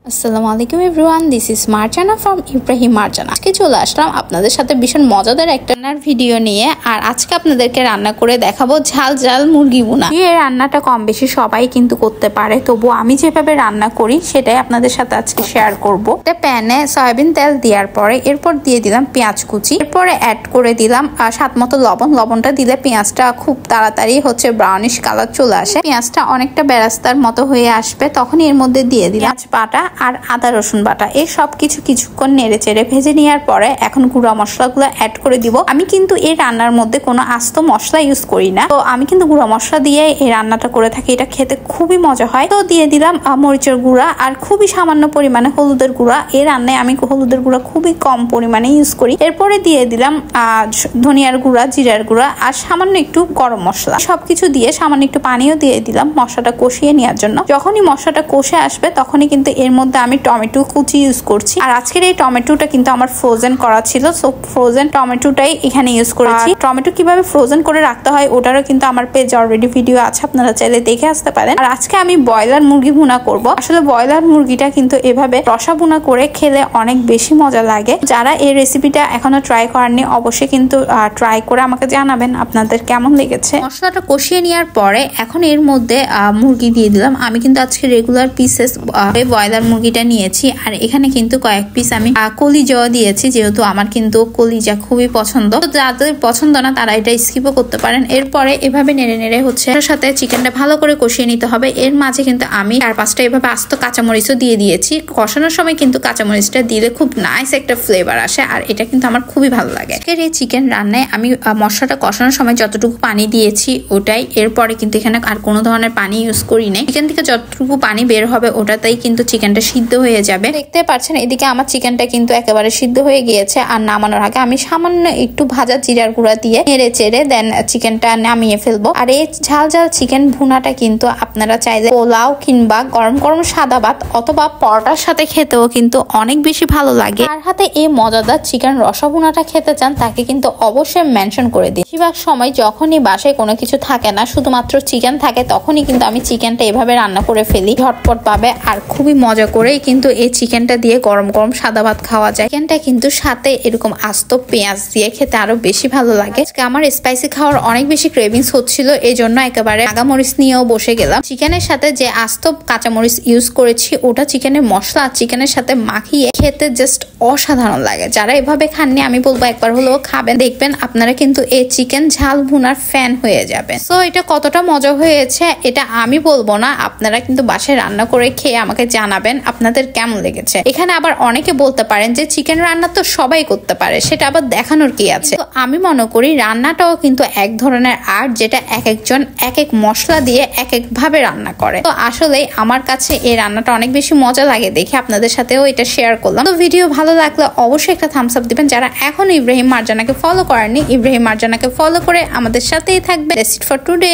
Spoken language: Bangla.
আসসালামু আলাইকুম everyone, this is Marjana from Ibrahim Marjana. আজকে চলে আসলাম আপনাদের সাথে ভীষণ মজাদার একটা রান্নার ভিডিও নিয়ে। আর আজকে আপনাদেরকে রান্না করে দেখাবো ঝাল ঝাল মুরগি ভুনা। এই রান্নাটা কম বেশি সবাই কিন্তু করতে পারে, তবু আমি যেভাবে রান্না করি সেটাই আপনাদের সাথে আজকে শেয়ার করব। একটা প্যানে সয়াবিন তেল দেওয়ার পরে এরপর দিয়ে দিলাম পেঁয়াজ কুচি, এরপরে অ্যাড করে দিলাম স্বাদ মতো লবণ। লবণটা দিলে পেঁয়াজটা খুব তাড়াতাড়ি ব্রাউনিশ কালার চলে আসে। পেঁয়াজটা অনেকটা বেরাস্তার মতো হয়ে আসবে, তখন এর মধ্যে দিয়ে দিলাম বাটা আর আদা রসুন বাটা। এই সব কিছুক্ষণ নেড়ে চেড়ে ভেজে নেওয়ার পরে এখন গুঁড়া মশলাগুলো অ্যাড করে দিব। আমি কিন্তু এই রান্নার মধ্যে কোনো আস্ত মশলা ইউজ করি না, তো আমি কিন্তু গুঁড়া মশলা দিয়ে এই রান্নাটা করে থাকি। এটা খেতে খুবই মজা হয়। তো দিয়ে দিলাম মরিচের গুঁড়া আর খুবই সামান্য পরিমাণে হলুদের গুঁড়া। এই রান্নায় আমি হলুদের গুঁড়া খুবই কম পরিমাণে ইউজ করি। এরপরে দিয়ে দিলাম ধনিয়ার গুঁড়া, জিরার গুঁড়া আর সামান্য একটু গরম মশলা। সবকিছু দিয়ে সামান্য একটু পানিও দিয়ে দিলাম মশলাটা কষিয়ে নেওয়ার জন্য। যখনই মশলাটা কষে আসবে তখনই কিন্তু এর মধ্যে আমি টমেটো কুচি ইউজ করছি। আর আজকের এই টমেটোটা কিন্তু আমার ফ্রোজেন করা ছিল, সো ফ্রোজেন টমেটোটাই এখানে ইউজ করেছি। টমেটো কিভাবে ফ্রোজেন করে রাখতে হয় ওটারও কিন্তু আমার পেজে অলরেডি ভিডিও আছে, আপনারা চাইলে দেখে আসতে পারেন। আর আজকে আমি ব্রয়লার মুরগি ভুনা করব। আসলে ব্রয়লার মুরগিটা কিন্তু এভাবে রসা ভুনা করে খেলে অনেক বেশি মজা লাগে। যারা এই রেসিপিটা এখনো ট্রাই করেননি অবশ্যই কিন্তু ট্রাই করে আমাকে জানাবেন আপনাদের কেমন লেগেছে। মশলাটা কষিয়ে নেওয়ার পরে এখন এর মধ্যে মুরগি দিয়ে দিলাম। আমি কিন্তু আজকে রেগুলার পিসেস ব্রয়লার মুরগিটা নিয়েছি, আর এখানে কিন্তু কয়েক পিস আমি কলিজাও দিয়েছি, যেহেতু আমার কিন্তু কলিজা খুবই পছন্দ। তো যাদের পছন্দ না তারা এটা স্কিপও করতে পারেন। এরপরে এভাবে নেড়ে নেড়ে এর সাথে চিকেনটা ভালো করে কষিয়ে নিতে হবে। এর মাঝে কিন্তু আমি 4-5টা এভাবে আস্ত কাঁচামরিচও দিয়ে দিয়েছি। কষানোর সময় কিন্তু কাঁচামরিচটা দিলে খুব নাইস একটা ফ্লেভার আসে, আর এটা কিন্তু আমার খুবই ভালো লাগে। এই চিকেন রান্নায় আমি মশলাটা কষানোর সময় যতটুকু পানি দিয়েছি ওটাই। এরপরে কিন্তু এখানে আর কোনো ধরনের পানি ইউজ করি নাই। চিকেন থেকে যতটুকু পানি বের হবে ওটাতেই কিন্তু চিকেনটা সিদ্ধ হয়ে যাবে। দেখতে পাচ্ছেন এদিকে আমার চিকেনটা কিন্তু একেবারে সিদ্ধ হয়ে গিয়েছে। আর নামানোর আগে আমি সামান্য একটু ভাজা জিরার গুঁড়া দিয়ে নেড়ে চেড়ে দেন চিকেনটা নামিয়ে ফেলবো। আর এই ঝাল ঝাল চিকেন ভুনাটা কিন্তু আপনারা চাইলে পোলাও কিংবা গরম গরম সাদা ভাত অথবা পরোটার সাথে খেতেও কিন্তু অনেক বেশি ভালো লাগে। আর হাতে এই মজাদার চিকেন রসা ভুনাটা খেতে চান তাকে কিন্তু অবশ্যই মেনশন করে দিই। বেশিরভাগ সময় যখনই বাসায় কোনো কিছু থাকে না, শুধুমাত্র চিকেন থাকে, তখনই কিন্তু আমি চিকেনটা এভাবে রান্না করে ফেলি ঝটপট পাবে। আর খুবই মজা করেই কিন্তু এই চিকেনটা দিয়ে গরম গরম সাদা ভাত খাওয়া যায়। চিকেনটা কিন্তু সাথে এরকম আস্ত পেঁয়াজ দিয়ে খেতে আরো বেশি ভালো লাগে। আজকে আমার স্পাইসি খাওয়ার অনেক বেশি ক্রেভিংস হচ্ছিল, এই জন্য একেবারে নাগামরিচ নিয়েও বসে গেলাম। চিকেনের সাথে যে আস্ত কাঁচামরিচ ইউজ করেছি ওটা চিকেনের মশলা চিকেনের সাথে মাখিয়ে খেতে জাস্ট অসাধারণ লাগে। যারা এভাবে খাননি আমি বলবো একবার হলেও খাবেন, দেখবেন আপনারা কিন্তু এই চিকেন ঝাল ভুনার ফ্যান হয়ে যাবেন। সো এটা কতটা মজা হয়েছে এটা আমি বলবো না, আপনারা কিন্তু বাসায় রান্না করে খেয়ে আমাকে জানাবেন আপনাদের কেমন লেগেছে। এখানে আবার অনেকে বলতে পারেন যে চিকেন রান্না তো সবাই করতে পারে, সেটা আবার দেখানোর কি আছে। তো আমি মনে করি রান্নাটাও কিন্তু এক ধরনের আর্ট, যেটা এক একজন এক এক মশলা দিয়ে এক এক ভাবে রান্না করে। তো আসলে আমার কাছে এই রান্নাটা অনেক বেশি মজা লাগে দেখে আপনাদের সাথেও এটা শেয়ার করলাম। তো ভিডিও ভালো লাগলে অবশ্যই একটা থামস আপ দিবেন। যারা এখনো ইব্রাহিম মার্জানাকে ফলো করেননি, ইব্রাহিম মার্জানাকে ফলো করে আমাদের সাথেই থাকবে। That's it for today.